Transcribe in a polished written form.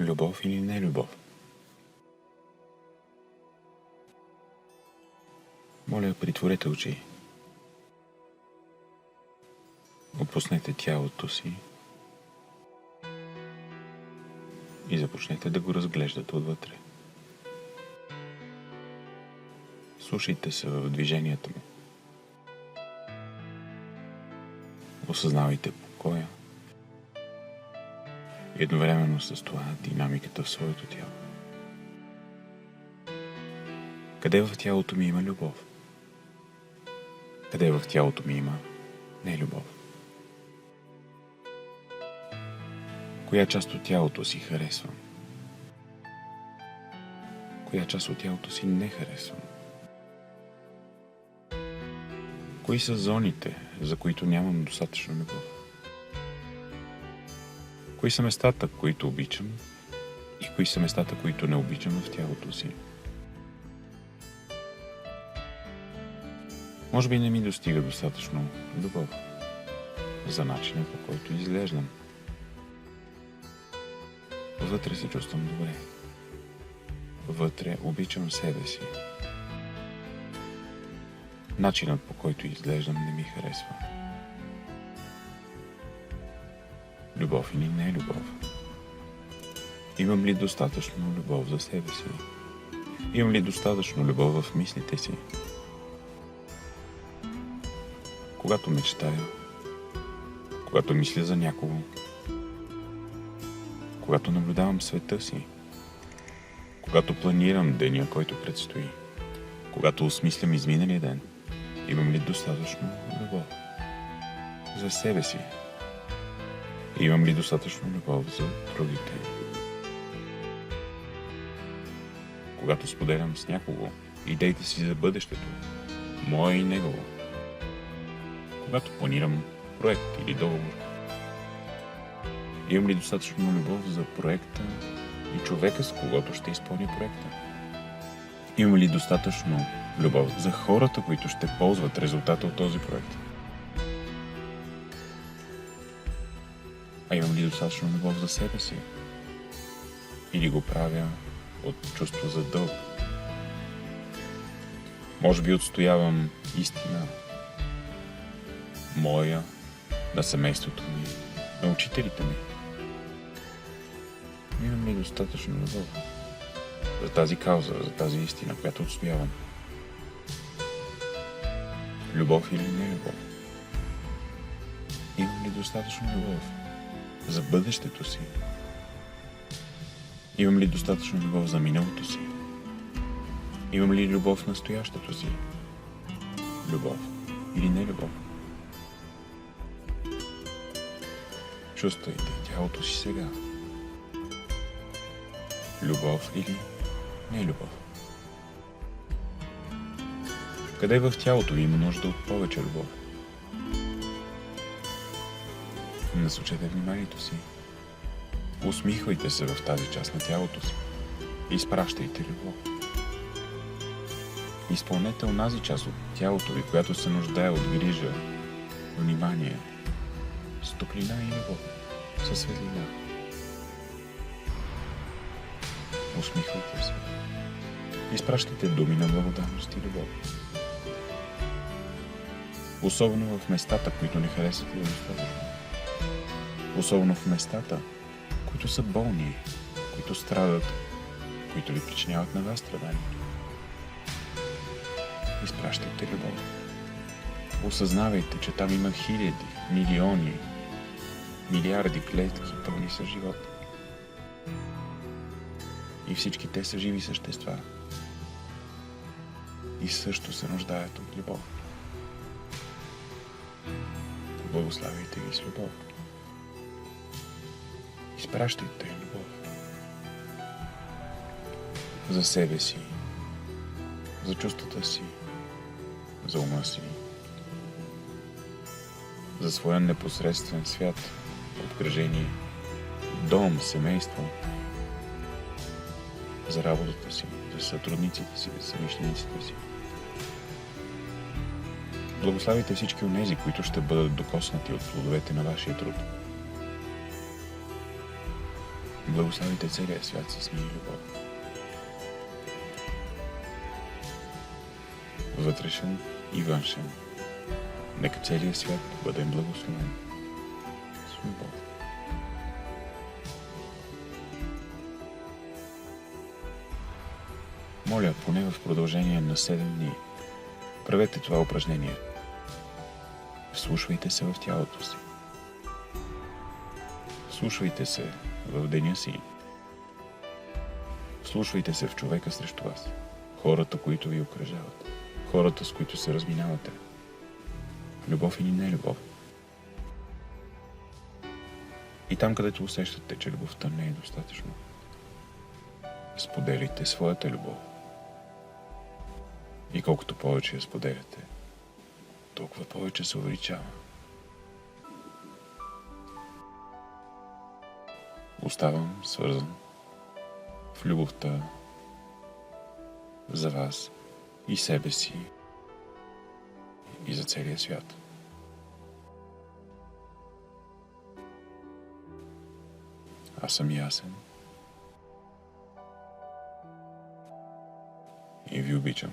Любов или не любов? Моля, притворете очи. Отпуснете тялото си и започнете да го разглеждате отвътре. Слушайте се в движенията му. Осъзнавайте покоя и едновременно с това динамиката в своето тяло. Къде в тялото ми има любов? Къде в тялото ми има нелюбов? Коя част от тялото си харесвам? Коя част от тялото си не харесвам? Кои са зоните, за които нямам достатъчно любов? Кои са местата, които обичам и кои са местата, които не обичам в тялото си? Може би не ми достига достатъчно любов за начина, по който изглеждам. Вътре се чувствам добре. Вътре обичам себе си. Начинът, по който изглеждам, не ми харесва. Любов или не любов? Имам ли достатъчно любов за себе си? Имам ли достатъчно любов в мислите си? Когато мечтая, когато мисля за някого, когато наблюдавам света си, когато планирам деня, който предстои, когато осмислям изминалия ден, имам ли достатъчно любов за себе си? Имам ли достатъчно любов за другите? Когато споделям с някого идеите си за бъдещето, мое и негово, когато планирам проект или договор, имам ли достатъчно любов за проекта и човека, с когото ще изпълня проекта? Имам ли достатъчно любов за хората, които ще ползват резултата от този проект? А имам ли достатъчно любов за себе си? Или го правя от чувство за дълг? Може би отстоявам истина моя, на семейството ми, на учителите ми. Имам ли достатъчно любов за тази кауза, за тази истина, която отстоявам? Любов или не любов? Имам ли достатъчно любов за бъдещето си? Имам ли достатъчно любов за миналото си? Имам ли любов в настоящето си? Любов или не любов? Чувствайте тялото си сега. Любов или не любов? Къде в тялото ви има нужда от повече любов? Насочете вниманието си. Усмихвайте се в тази част на тялото си. Изпращайте любов. Изпълнете онази част от тялото ви, която се нуждае от грижа, внимание, с топлина и любов, със светлина. Усмихвайте се. Изпращайте думи на благодарност и любов. Особено в местата, които не харесвате достатъчно. Особено в местата, които са болни, които страдат, които ви причиняват на вас страданието. Изпращайте любов. Осъзнавайте, че там има хиляди, милиони, милиарди клетки, пълни с живот. И всички те са живи същества. И също се нуждаят от любов. Благославяйте ги с любов. Изпращайте любов. За себе си, за чувствата си, за ума си, за своя непосредствен свят, обкръжение, дом, семейство, за работата си, за сътрудниците си, за съмишлениците си. Благославяйте всички онези, които ще бъдат докоснати от плодовете на вашия труд. Благославите целия свят с мир и любов. Вътрешен и външен. Нека целият свят бъде благословен с любов. Моля, поне в продължение на 7 дни, правете това упражнение. Вслушвайте се в тялото си. Вслушвайте се в деня си. Вслушвайте се в човека срещу вас. Хората, които ви окръжават. Хората, с които се разминавате. Любов или не любов. И там, където усещате, че любовта не е достатъчно, споделите своята любов. И колкото повече я споделяте, толкова повече се увеличава. Оставам свързан в любовта за вас и себе си и за целия свят. Аз съм ясен и ви обичам.